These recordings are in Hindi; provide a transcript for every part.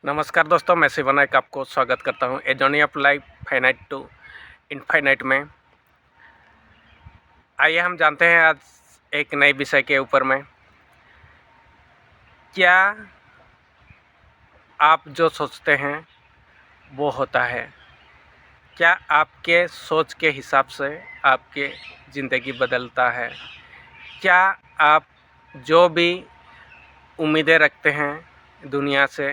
नमस्कार दोस्तों, मैं शिवनायक आपको स्वागत करता हूं a journey of life finite to infinite में। आइए हम जानते हैं आज एक नए विषय के ऊपर में। क्या आप जो सोचते हैं वो होता है? क्या आपके सोच के हिसाब से आपके ज़िंदगी बदलता है? क्या आप जो भी उम्मीदें रखते हैं दुनिया से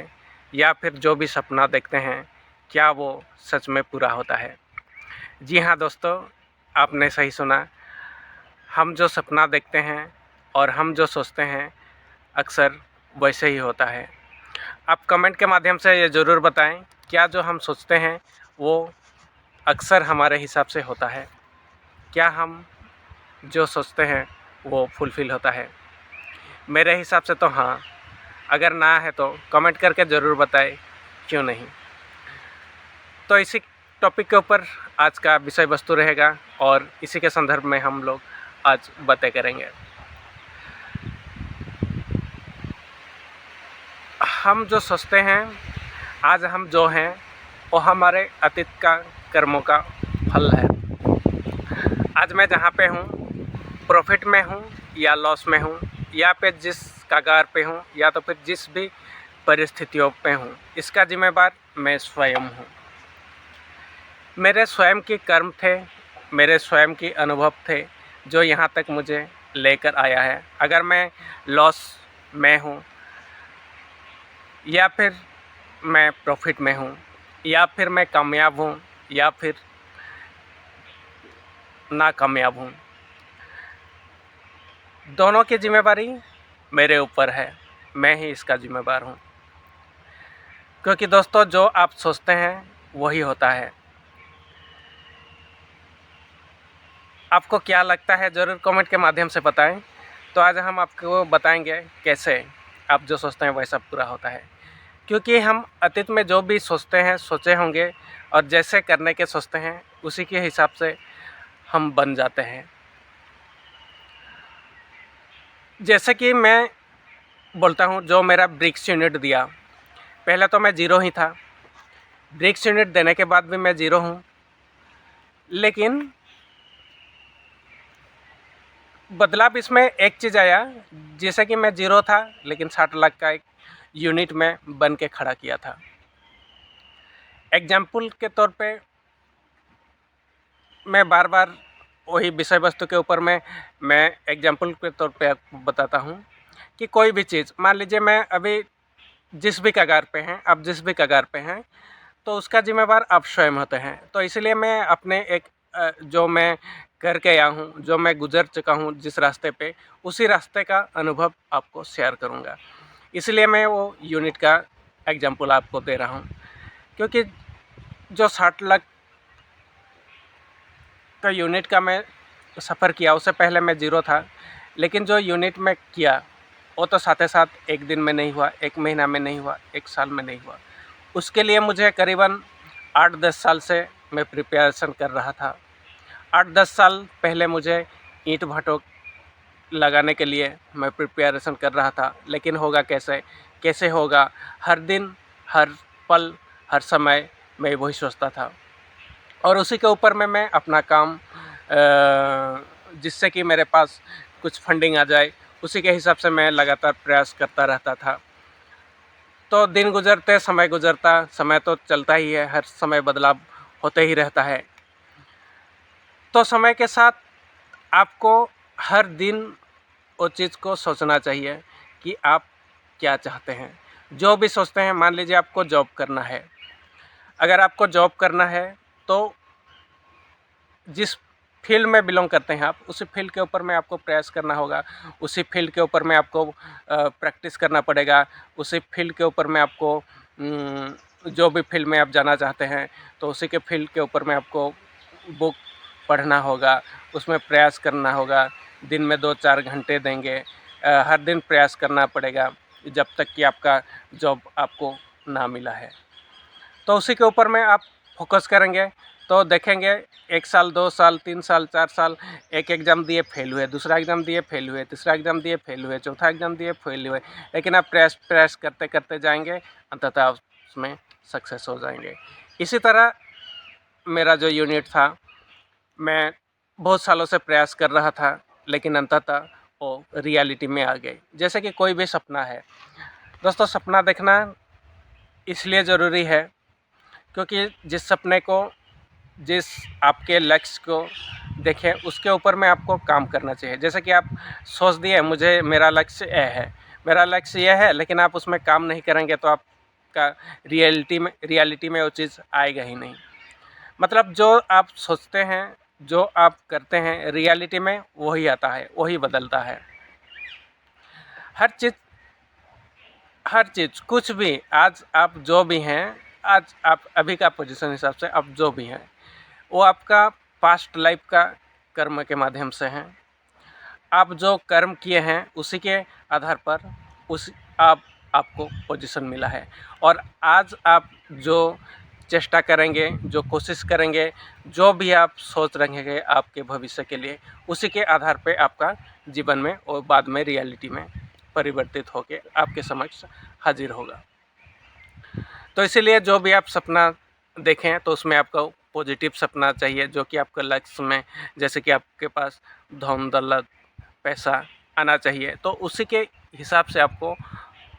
या फिर जो भी सपना देखते हैं, क्या वो सच में पूरा होता है? जी हाँ दोस्तों, आपने सही सुना। हम जो सपना देखते हैं और हम जो सोचते हैं अक्सर वैसे ही होता है। आप कमेंट के माध्यम से ये ज़रूर बताएं, क्या जो हम सोचते हैं वो अक्सर हमारे हिसाब से होता है? क्या हम जो सोचते हैं वो फुलफ़िल होता है? मेरे हिसाब से तो हाँ। अगर ना है तो कमेंट करके ज़रूर बताएं, क्यों नहीं। तो इसी टॉपिक के ऊपर आज का विषय वस्तु रहेगा और इसी के संदर्भ में हम लोग आज बातें करेंगे। हम जो सोचते हैं, आज हम जो हैं, वो हमारे अतीत का कर्मों का फल है। आज मैं जहाँ पे हूँ, प्रॉफिट में हूँ या लॉस में हूँ, या फिर जिस कगार पे हूँ या तो फिर जिस भी परिस्थितियों पे हूँ, इसका जिम्मेदार मैं स्वयं हूँ। मेरे स्वयं के कर्म थे, मेरे स्वयं के अनुभव थे जो यहाँ तक मुझे लेकर आया है। अगर मैं लॉस में हूँ या फिर मैं प्रॉफिट में हूँ, या फिर मैं कामयाब हूँ या फिर नाकामयाब हूँ, दोनों की जिम्मेदारी मेरे ऊपर है। मैं ही इसका जिम्मेदार हूँ, क्योंकि दोस्तों जो आप सोचते हैं वही होता है। आपको क्या लगता है ज़रूर कमेंट के माध्यम से बताएं। तो आज हम आपको बताएंगे कैसे आप जो सोचते हैं वैसा पूरा होता है। क्योंकि हम अतीत में जो भी सोचते हैं, सोचे होंगे, और जैसे करने के सोचते हैं उसी के हिसाब से हम बन जाते हैं। जैसे कि मैं बोलता हूँ, जो मेरा ब्रिक्स यूनिट दिया, पहले तो मैं ज़ीरो ही था। ब्रिक्स यूनिट देने के बाद भी मैं ज़ीरो हूँ, लेकिन बदलाव इसमें एक चीज़ आया। जैसे कि मैं ज़ीरो था लेकिन 60 लाख का एक यूनिट में बन के खड़ा किया था। एग्जाम्पल के तौर पे मैं बार बार वही विषय वस्तु के ऊपर में मैं एग्जाम्पल के तौर पे आपको बताता हूँ कि कोई भी चीज़, मान लीजिए मैं अभी जिस भी कगार पे हैं, आप जिस भी कगार पे हैं, तो उसका जिम्मेवार आप स्वयं होते हैं। तो इसलिए मैं अपने एक जो मैं करके आया हूँ, जो मैं गुजर चुका हूँ जिस रास्ते पे, उसी रास्ते का अनुभव आपको शेयर करूँगा। इसलिए मैं वो यूनिट का एग्जाम्पल आपको दे रहा हूँ, क्योंकि जो 60 लाख का यूनिट का मैं सफ़र किया, उससे पहले मैं ज़ीरो था। लेकिन जो यूनिट में किया वो तो साथ ही साथ एक दिन में नहीं हुआ, एक महीना में नहीं हुआ, एक साल में नहीं हुआ। उसके लिए मुझे करीबन 8-10 साल से मैं प्रिपरेशन कर रहा था। 8-10 साल पहले मुझे ईंट भट्टों लगाने के लिए मैं प्रिपरेशन कर रहा था। लेकिन होगा कैसे, कैसे होगा? हर दिन, हर पल, हर समय मैं वही सोचता था, और उसी के ऊपर में मैं अपना काम जिससे कि मेरे पास कुछ फंडिंग आ जाए, उसी के हिसाब से मैं लगातार प्रयास करता रहता था। तो दिन गुजरते, समय गुजरता, समय तो चलता ही है, हर समय बदलाव होते ही रहता है। तो समय के साथ आपको हर दिन वो चीज़ को सोचना चाहिए कि आप क्या चाहते हैं। जो भी सोचते हैं, मान लीजिए आपको जॉब करना है। अगर आपको जॉब करना है तो जिस फील्ड में बिलोंग करते हैं आप, उसी फील्ड के ऊपर में आपको प्रयास करना होगा। उसी फील्ड के ऊपर में आपको प्रैक्टिस करना पड़ेगा। उसी फील्ड के ऊपर में आपको जो भी फील्ड में आप जाना चाहते हैं, तो उसी के फील्ड के ऊपर में आपको बुक पढ़ना होगा, उसमें प्रयास करना होगा। दिन में 2-4 घंटे देंगे, हर दिन प्रयास करना पड़ेगा जब तक कि आपका जॉब आपको ना मिला है। तो उसी के ऊपर में आप फोकस करेंगे तो देखेंगे 1 साल, 2 साल, 3 साल, 4 साल, एक एग्ज़ाम दिए फेल हुए, दूसरा एग्ज़ाम दिए फेल हुए, तीसरा एग्ज़ाम दिए फेल हुए, चौथा एग्ज़ाम दिए फेल हुए। लेकिन आप प्रयास करते करते जाएंगे, अंततः आप उसमें सक्सेस हो जाएंगे। इसी तरह मेरा जो यूनिट था, मैं बहुत सालों से प्रयास कर रहा था, लेकिन अंततः वो रियलिटी में आ गई। जैसे कि कोई भी सपना है दोस्तों, सपना देखना इसलिए ज़रूरी है क्योंकि जिस सपने को, जिस आपके लक्ष्य को देखें, उसके ऊपर में आपको काम करना चाहिए। जैसे कि आप सोच दिए मुझे मेरा लक्ष्य यह है, लेकिन आप उसमें काम नहीं करेंगे तो आपका रियलिटी में वो चीज़ आएगा ही नहीं। मतलब जो आप सोचते हैं, जो आप करते हैं, रियलिटी में वही आता है, वही बदलता है। हर चीज़ कुछ भी, आज आप जो भी हैं, आज आप अभी का पोजीशन हिसाब से आप जो भी हैं, वो आपका पास्ट लाइफ का कर्म के माध्यम से हैं। आप जो कर्म किए हैं उसी के आधार पर आपको पोजीशन मिला है। और आज आप जो चेष्टा करेंगे, जो कोशिश करेंगे, जो भी आप सोच रखेंगे आपके भविष्य के लिए, उसी के आधार पे आपका जीवन में और बाद में रियलिटी में परिवर्तित होकर आपके समक्ष हाजिर होगा। तो इसीलिए जो भी आप सपना देखें तो उसमें आपको पॉजिटिव सपना चाहिए, जो कि आपके लक्ष्य में, जैसे कि आपके पास धन दौलत पैसा आना चाहिए, तो उसी के हिसाब से आपको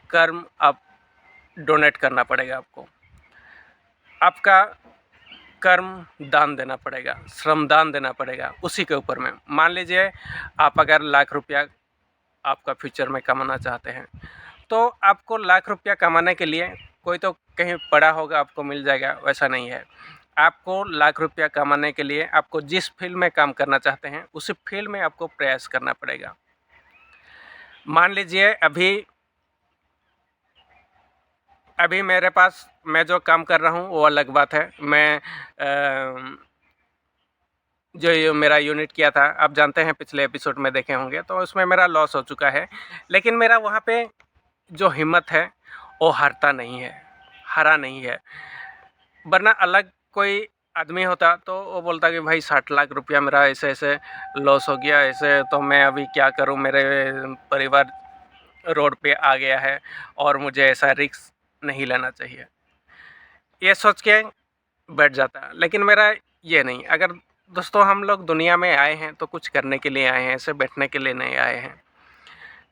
कर्म आप डोनेट करना पड़ेगा। आपका कर्म दान देना पड़ेगा, श्रमदान देना पड़ेगा उसी के ऊपर में। मान लीजिए आप अगर लाख रुपया आपका फ्यूचर में कमाना चाहते हैं, तो आपको लाख रुपया कमाने के लिए कोई तो कहीं पड़ा होगा आपको मिल जाएगा, वैसा नहीं है। आपको लाख रुपया कमाने के लिए आपको जिस फील्ड में काम करना चाहते हैं उसी फील्ड में आपको प्रयास करना पड़ेगा। मान लीजिए अभी मेरे पास, मैं जो काम कर रहा हूँ वो अलग बात है। मैं जो ये मेरा यूनिट किया था, आप जानते हैं, पिछले एपिसोड में देखे होंगे, तो उसमें मेरा लॉस हो चुका है। लेकिन मेरा वहाँ पे जो हिम्मत है वो हारा नहीं है। वरना अलग कोई आदमी होता तो वो बोलता कि भाई 60 लाख रुपया मेरा ऐसे लॉस हो गया, ऐसे तो मैं अभी क्या करूं, मेरे परिवार रोड पे आ गया है और मुझे ऐसा रिस्क नहीं लेना चाहिए, ये सोच के बैठ जाता। लेकिन मेरा ये नहीं। अगर दोस्तों हम लोग दुनिया में आए हैं तो कुछ करने के लिए आए हैं, ऐसे बैठने के लिए नहीं आए हैं।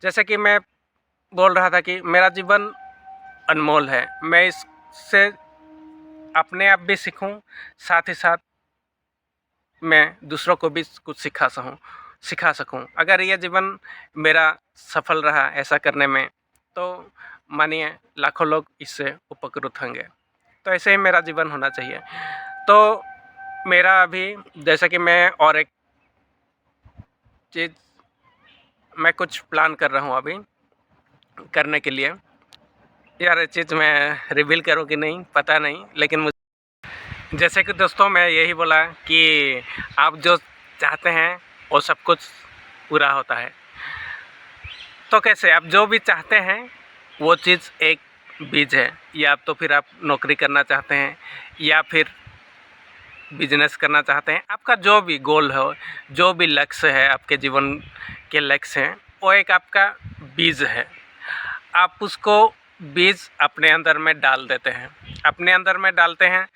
जैसे कि मैं बोल रहा था कि मेरा जीवन अनमोल है, मैं इससे अपने आप भी सीखूं, साथ ही साथ मैं दूसरों को भी कुछ सिखा सकूं। अगर ये जीवन मेरा सफल रहा ऐसा करने में, तो मानिए लाखों लोग इससे उपकृत होंगे। तो ऐसे ही मेरा जीवन होना चाहिए। तो मेरा अभी, जैसे कि मैं और एक चीज़ मैं कुछ प्लान कर रहा हूँ अभी करने के लिए। यार ये चीज़ मैं रिवील करूँ कि नहीं पता नहीं, लेकिन मुझे, जैसे कि दोस्तों मैं यही बोला कि आप जो चाहते हैं वो सब कुछ पूरा होता है। तो कैसे, आप जो भी चाहते हैं वो चीज़ एक बीज है, या तो फिर आप नौकरी करना चाहते हैं या फिर बिजनेस करना चाहते हैं, आपका जो भी गोल हो, जो भी लक्ष्य है, आपके जीवन के लक्ष्य हैं, वो एक आपका बीज है। आप उसको बीज अपने अंदर में डाल देते हैं, अपने अंदर में डालते हैं,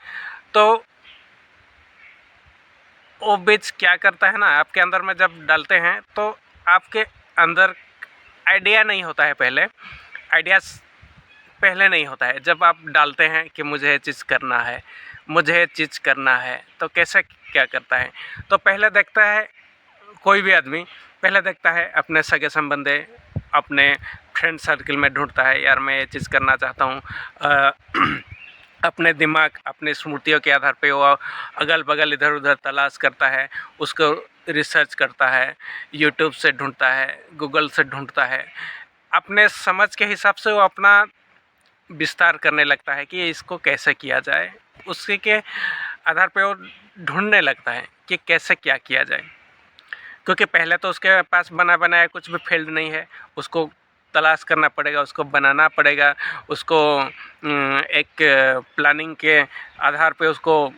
तो वो बीज क्या करता है ना, आपके अंदर में जब डालते हैं तो आपके अंदर आइडिया नहीं होता है, पहले नहीं होता है। जब आप डालते हैं कि मुझे ये चीज़ करना है, तो कैसे क्या करता है, तो पहले देखता है, कोई भी आदमी पहले देखता है अपने सगे संबंधी, अपने फ्रेंड सर्किल में ढूंढता है, यार मैं ये चीज़ करना चाहता हूँ। अपने दिमाग, अपनी स्मृतियों के आधार पे वो अगल बगल इधर उधर तलाश करता है, उसको रिसर्च करता है, यूट्यूब से ढूंढता है, गूगल से ढूंढता है, अपने समझ के हिसाब से वो अपना विस्तार करने लगता है कि इसको कैसे किया जाए। उसी के आधार पे वो ढूंढने लगता है कि कैसे क्या किया जाए, क्योंकि पहले तो उसके पास बना बनाया कुछ भी फील्ड नहीं है, उसको तलाश करना पड़ेगा, उसको बनाना पड़ेगा, उसको एक प्लानिंग के आधार पे उसको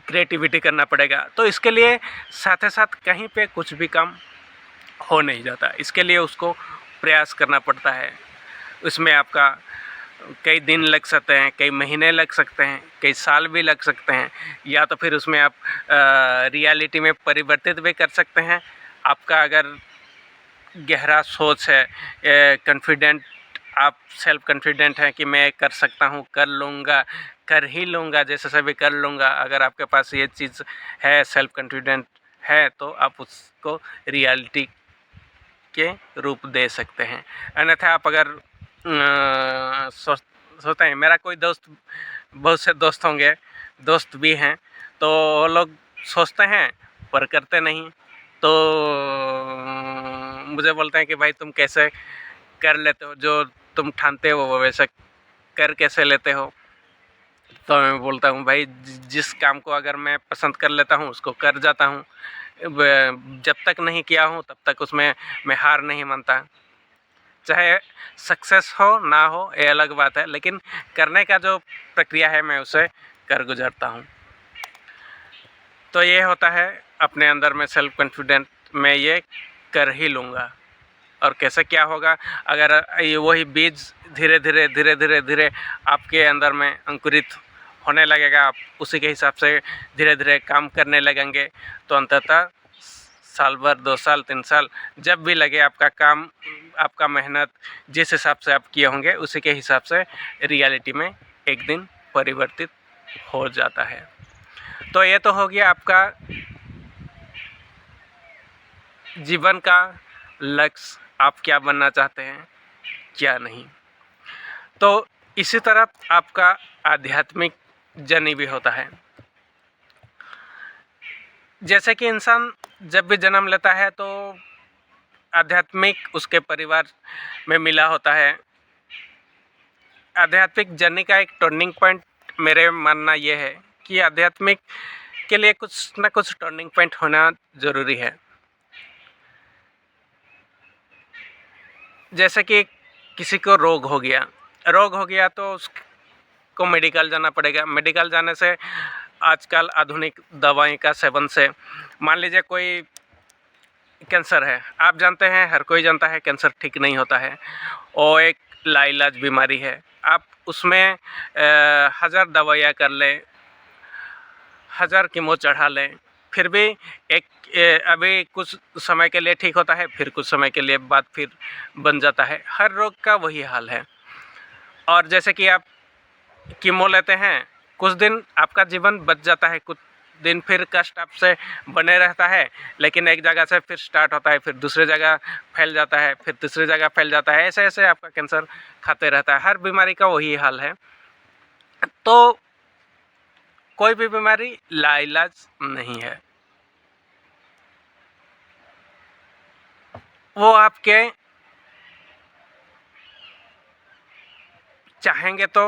क्रिएटिविटी करना पड़ेगा। तो इसके लिए साथ ही साथ कहीं पे कुछ भी काम हो नहीं जाता, इसके लिए उसको प्रयास करना पड़ता है। उसमें आपका कई दिन लग सकते हैं, कई महीने लग सकते हैं, कई साल भी लग सकते हैं, या तो फिर उसमें आप रियलिटी में परिवर्तित भी कर सकते हैं। आपका अगर गहरा सोच है, कॉन्फिडेंट, आप सेल्फ कॉन्फिडेंट हैं कि मैं कर सकता हूँ, कर लूँगा, कर ही लूँगा, जैसे सभी कर लूँगा। अगर आपके पास ये चीज़ है, सेल्फ कॉन्फिडेंट है, तो आप उसको रियलिटी के रूप दे सकते हैं। अन्यथा आप अगर सोचते हैं, मेरा कोई दोस्त, बहुत से दोस्त होंगे, दोस्त भी हैं, तो वो लोग सोचते हैं पर करते नहीं। तो मुझे बोलते हैं कि भाई तुम कैसे कर लेते हो, जो तुम ठानते हो वो वैसे कर कैसे लेते हो। तो मैं बोलता हूँ भाई जिस काम को अगर मैं पसंद कर लेता हूँ उसको कर जाता हूँ। जब तक नहीं किया हूँ तब तक उसमें मैं हार नहीं मानता। चाहे सक्सेस हो ना हो ये अलग बात है, लेकिन करने का जो प्रक्रिया है मैं उसे कर गुजरता हूँ। तो ये होता है अपने अंदर में सेल्फ कॉन्फिडेंट, मैं ये कर ही लूँगा। और कैसे क्या होगा, अगर ये वही बीज धीरे धीरे धीरे धीरे धीरे आपके अंदर में अंकुरित होने लगेगा, आप उसी के हिसाब से धीरे धीरे काम करने लगेंगे, तो अंततः साल भर, 2 साल, 3 साल जब भी लगे आपका काम, आपका मेहनत जिस हिसाब से आप किए होंगे उसी के हिसाब से रियलिटी में एक दिन परिवर्तित हो जाता है। तो ये तो हो गया आपका जीवन का लक्ष्य, आप क्या बनना चाहते हैं, क्या नहीं। तो इसी तरह आपका आध्यात्मिक जर्नी भी होता है। जैसे कि इंसान जब भी जन्म लेता है तो आध्यात्मिक उसके परिवार में मिला होता है। आध्यात्मिक जर्नी का एक टर्निंग पॉइंट मेरे मानना ये है कि आध्यात्मिक के लिए कुछ ना कुछ टर्निंग पॉइंट होना ज़रूरी है। जैसे कि किसी को रोग हो गया तो उसको मेडिकल जाना पड़ेगा। मेडिकल जाने से आजकल आधुनिक दवाई का सेवन से, मान लीजिए कोई कैंसर है, आप जानते हैं, हर कोई जानता है कैंसर ठीक नहीं होता है, और एक लाइलाज बीमारी है। आप उसमें 1000 दवाइयाँ कर लें, 1000 कीमो चढ़ा लें, फिर भी एक अभी कुछ समय के लिए ठीक होता है, फिर कुछ समय के लिए बाद फिर बन जाता है। हर रोग का वही हाल है। और जैसे कि आप कीमो लेते हैं, कुछ दिन आपका जीवन बच जाता है, कुछ दिन फिर कष्ट आपसे बने रहता है, लेकिन एक जगह से फिर स्टार्ट होता है, फिर दूसरी जगह फैल जाता है, फिर तीसरी जगह फैल जाता है, ऐसे ऐसे आपका कैंसर खाते रहता है। हर बीमारी का वही हाल है। तो कोई भी बीमारी लाइलाज नहीं है, वो आपके चाहेंगे तो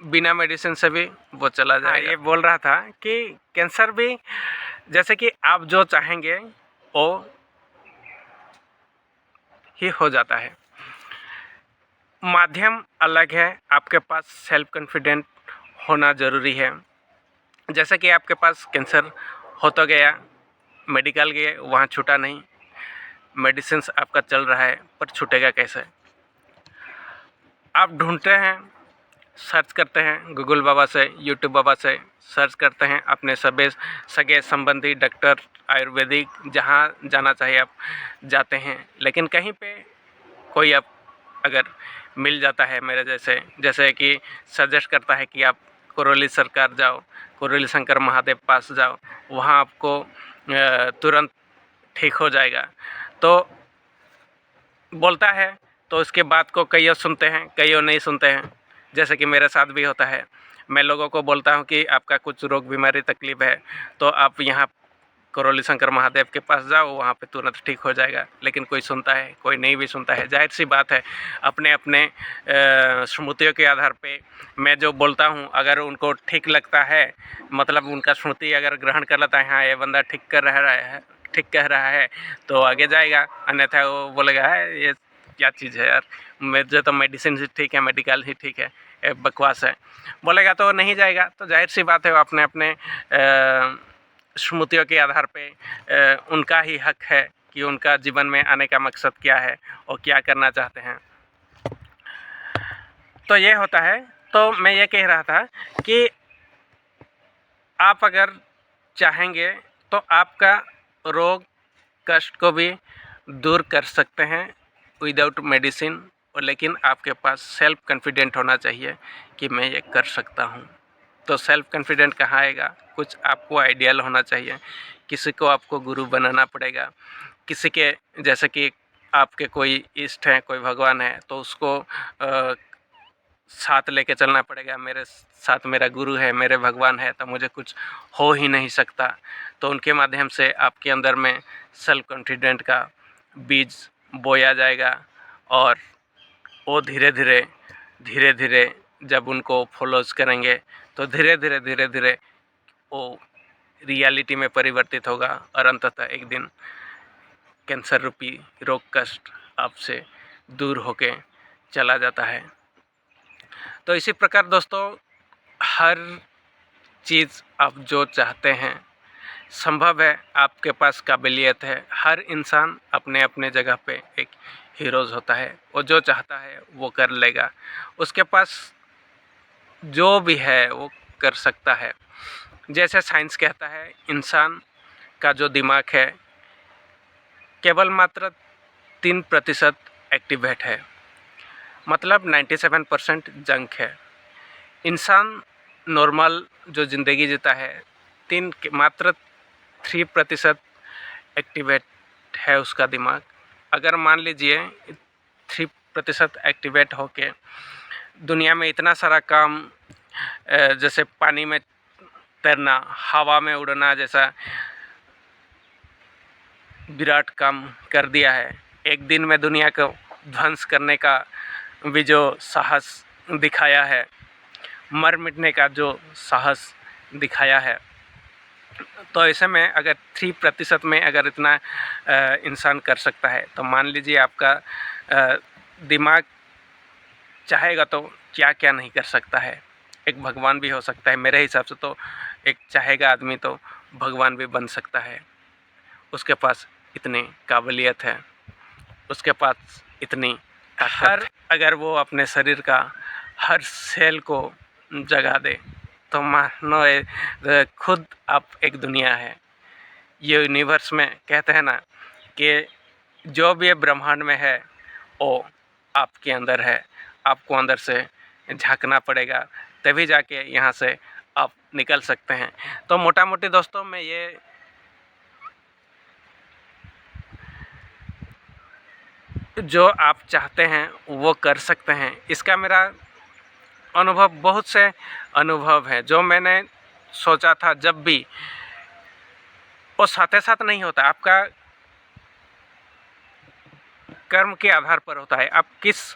बिना मेडिसिन से भी वो चला जाएगा। ये बोल रहा था कि कैंसर भी जैसे कि आप जो चाहेंगे वो ही हो जाता है। माध्यम अलग है, आपके पास सेल्फ कॉन्फिडेंट होना ज़रूरी है। जैसे कि आपके पास कैंसर हो तो गया, मेडिकल गए, वहाँ छूटा नहीं, मेडिसिन्स आपका चल रहा है, पर छूटेगा कैसे? आप ढूंढते हैं, सर्च करते हैं, गूगल बाबा से, यूट्यूब बाबा से सर्च करते हैं, अपने सगे संबंधी डॉक्टर, आयुर्वेदिक, जहाँ जाना चाहिए आप जाते हैं, लेकिन कहीं पे कोई आप अगर मिल जाता है मेरे जैसे कि सजेस्ट करता है कि आप कोरोली सरकार जाओ, कोरोली शंकर महादेव पास जाओ, वहाँ आपको तुरंत ठीक हो जाएगा। तो बोलता है, तो उसके बात को कईयों सुनते हैं, कईयों नहीं सुनते हैं। जैसे कि मेरे साथ भी होता है, मैं लोगों को बोलता हूँ कि आपका कुछ रोग बीमारी तकलीफ़ है तो आप यहाँ करौली शंकर महादेव के पास जाओ, वहाँ पे तुरंत ठीक हो जाएगा। लेकिन कोई सुनता है, कोई नहीं भी सुनता है। जाहिर सी बात है, अपने अपने स्मृतियों के आधार पे मैं जो बोलता हूँ, अगर उनको ठीक लगता है, मतलब उनका स्मृति अगर ग्रहण कर लेता है, हाँ ये बंदा ठीक कह रहा है, तो आगे जाएगा। अन्यथा वो बोलेगा है ये क्या चीज़ है यार, मुझे तो मेडिसिन ही ठीक है, मेडिकल ही ठीक है, ये बकवास है, बोलेगा तो नहीं जाएगा। तो जाहिर सी बात है, वो अपने अपने स्मृतियों के आधार पे उनका ही हक है कि उनका जीवन में आने का मकसद क्या है और क्या करना चाहते हैं। तो ये होता है। तो मैं ये कह रहा था कि आप अगर चाहेंगे तो आपका रोग कष्ट को भी दूर कर सकते हैं विदाउट मेडिसिन। और लेकिन आपके पास सेल्फ कॉन्फिडेंट होना चाहिए कि मैं ये कर सकता हूँ। तो सेल्फ कॉन्फिडेंट कहाँ आएगा? कुछ आपको आइडियल होना चाहिए, किसी को आपको गुरु बनाना पड़ेगा, किसी के जैसे कि आपके कोई इष्ट हैं, कोई भगवान है, तो उसको साथ लेके चलना पड़ेगा। मेरे साथ मेरा गुरु है, मेरे भगवान है, तो मुझे कुछ हो ही नहीं सकता। तो उनके माध्यम से आपके अंदर में सेल्फ कॉन्फिडेंट का बीज बोया जाएगा और वो धीरे धीरे जब उनको फॉलोज करेंगे तो धीरे धीरे वो रियलिटी में परिवर्तित होगा और अंततः एक दिन कैंसर रूपी रोग कष्ट आपसे दूर होके चला जाता है। तो इसी प्रकार दोस्तों, हर चीज़ आप जो चाहते हैं संभव है, आपके पास काबिलियत है। हर इंसान अपने अपने जगह पे एक हीरोज़ होता है, वो जो चाहता है वो कर लेगा। उसके पास जो भी है वो कर सकता है। जैसे साइंस कहता है इंसान का जो दिमाग है केवल मात्र 3% एक्टिवेट है, मतलब 97% जंक है। इंसान नॉर्मल जो ज़िंदगी जीता है मात्र 3% एक्टिवेट है उसका दिमाग। अगर मान लीजिए 3% एक्टिवेट होके दुनिया में इतना सारा काम जैसे पानी में तैरना, हवा में उड़ना जैसा विराट काम कर दिया है, एक दिन में दुनिया को ध्वंस करने का भी जो साहस दिखाया है, मर मिटने का जो साहस दिखाया है, तो ऐसे में अगर 3% में अगर इतना इंसान कर सकता है तो मान लीजिए आपका दिमाग चाहेगा तो क्या क्या नहीं कर सकता है। एक भगवान भी हो सकता है मेरे हिसाब से। तो एक चाहेगा आदमी तो भगवान भी बन सकता है। उसके पास इतनी काबिलियत है, उसके पास इतनी ताकत है। अगर वो अपने शरीर का हर सेल को जगा दे तो मानो खुद आप एक दुनिया है। ये यूनिवर्स में कहते हैं ना कि जो भी ब्रह्मांड में है वो आपके अंदर है। आपको अंदर से झांकना पड़ेगा, तभी जाके यहाँ से आप निकल सकते हैं। तो मोटा मोटी दोस्तों मैं ये जो आप चाहते हैं वो कर सकते हैं, इसका मेरा अनुभव, बहुत से अनुभव है जो मैंने सोचा था जब भी, वो साथ साथ नहीं होता। आपका कर्म के आधार पर होता है, आप किस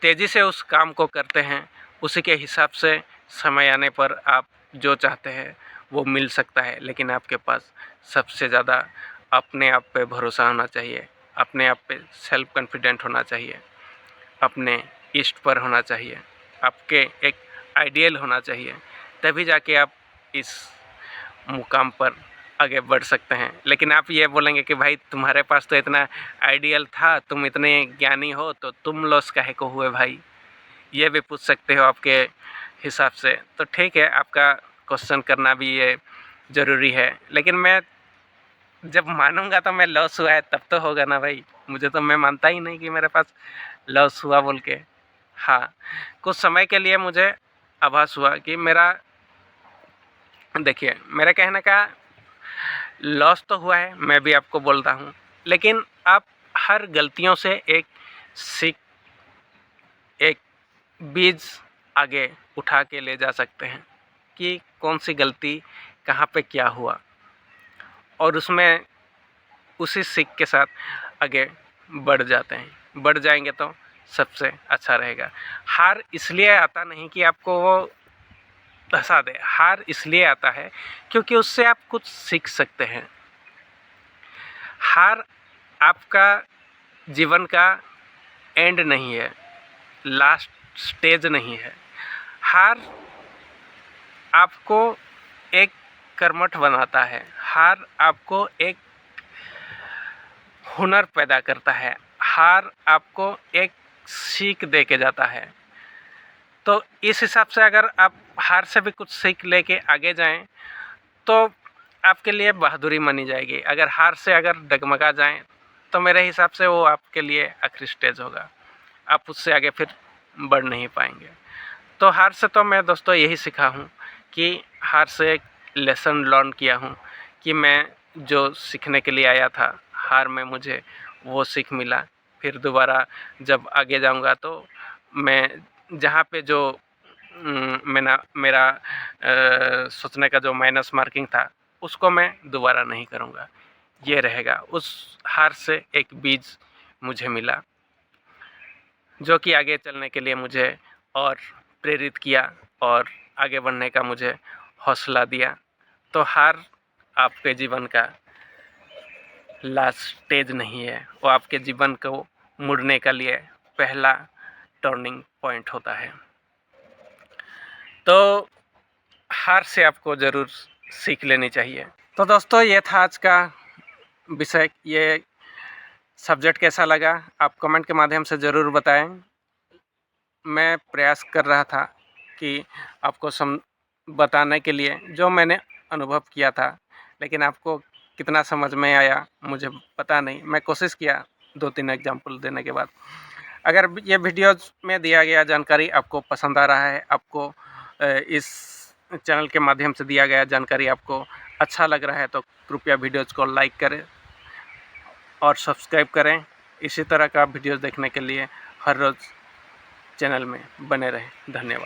तेज़ी से उस काम को करते हैं, उसी के हिसाब से समय आने पर आप जो चाहते हैं वो मिल सकता है। लेकिन आपके पास सबसे ज़्यादा अपने आप पे भरोसा होना चाहिए, अपने आप पे सेल्फ कॉन्फिडेंट होना चाहिए, अपने इष्ट पर होना चाहिए, आपके एक आइडियल होना चाहिए, तभी जाके आप इस मुकाम पर आगे बढ़ सकते हैं। लेकिन आप ये बोलेंगे कि भाई तुम्हारे पास तो इतना आइडियल था, तुम इतने ज्ञानी हो, तो तुम लॉस काहे को हुए भाई? ये भी पूछ सकते हो आपके हिसाब से। तो ठीक है, आपका क्वेश्चन करना भी ये ज़रूरी है, लेकिन मैं जब मानूंगा तो मैं लॉस हुआ है तब तो होगा ना भाई। मुझे तो, मैं मानता ही नहीं कि मेरे पास लॉस हुआ बोल के। हाँ, कुछ समय के लिए मुझे आभास हुआ कि मेरा, देखिए मेरे कहने का लॉस तो हुआ है, मैं भी आपको बोलता हूँ, लेकिन आप हर गलतियों से एक सीख, एक बीज आगे उठा के ले जा सकते हैं कि कौन सी गलती कहाँ पे क्या हुआ, और उसमें उसी सीख के साथ आगे बढ़ जाते हैं। बढ़ जाएंगे तो सबसे अच्छा रहेगा। हार इसलिए आता नहीं कि आपको वो धसा दे, हार इसलिए आता है क्योंकि उससे आप कुछ सीख सकते हैं। हार आपका जीवन का एंड नहीं है, लास्ट स्टेज नहीं है। हार आपको एक कर्मठ बनाता है, हार आपको एक हुनर पैदा करता है, हार आपको एक सीख दे के जाता है। तो इस हिसाब से अगर आप हार से भी कुछ सीख लेके आगे जाएं तो आपके लिए बहादुरी मानी जाएगी। अगर हार से अगर डगमगा जाएं तो मेरे हिसाब से वो आपके लिए आखिरी स्टेज होगा, आप उससे आगे फिर बढ़ नहीं पाएंगे। तो हार से तो मैं दोस्तों यही सीखा हूँ कि हार से एक लेसन लर्न किया हूँ कि मैं जो सीखने के लिए आया था, हार में मुझे वो सीख मिला। फिर दोबारा जब आगे जाऊँगा तो मैं जहाँ पे जो मेरा सोचने का जो माइनस मार्किंग था उसको मैं दोबारा नहीं करूँगा। ये रहेगा। उस हार से एक बीज मुझे मिला जो कि आगे चलने के लिए मुझे और प्रेरित किया और आगे बढ़ने का मुझे हौसला दिया। तो हार आपके जीवन का लास्ट स्टेज नहीं है, वो आपके जीवन को मुड़ने के लिए पहला टर्निंग पॉइंट होता है। तो हार से आपको ज़रूर सीख लेनी चाहिए। तो दोस्तों ये था आज का विषय। ये सब्जेक्ट कैसा लगा आप कमेंट के माध्यम से ज़रूर बताएं। मैं प्रयास कर रहा था कि आपको बताने के लिए जो मैंने अनुभव किया था, लेकिन आपको कितना समझ में आया मुझे पता नहीं। मैं कोशिश किया 2-3 एग्जाम्पल देने के बाद। अगर ये वीडियोज़ में दिया गया जानकारी आपको पसंद आ रहा है, आपको इस चैनल के माध्यम से दिया गया जानकारी आपको अच्छा लग रहा है, तो कृपया वीडियोज़ को लाइक करें और सब्सक्राइब करें। इसी तरह का वीडियोज़ देखने के लिए हर रोज़ चैनल में बने रहें। धन्यवाद।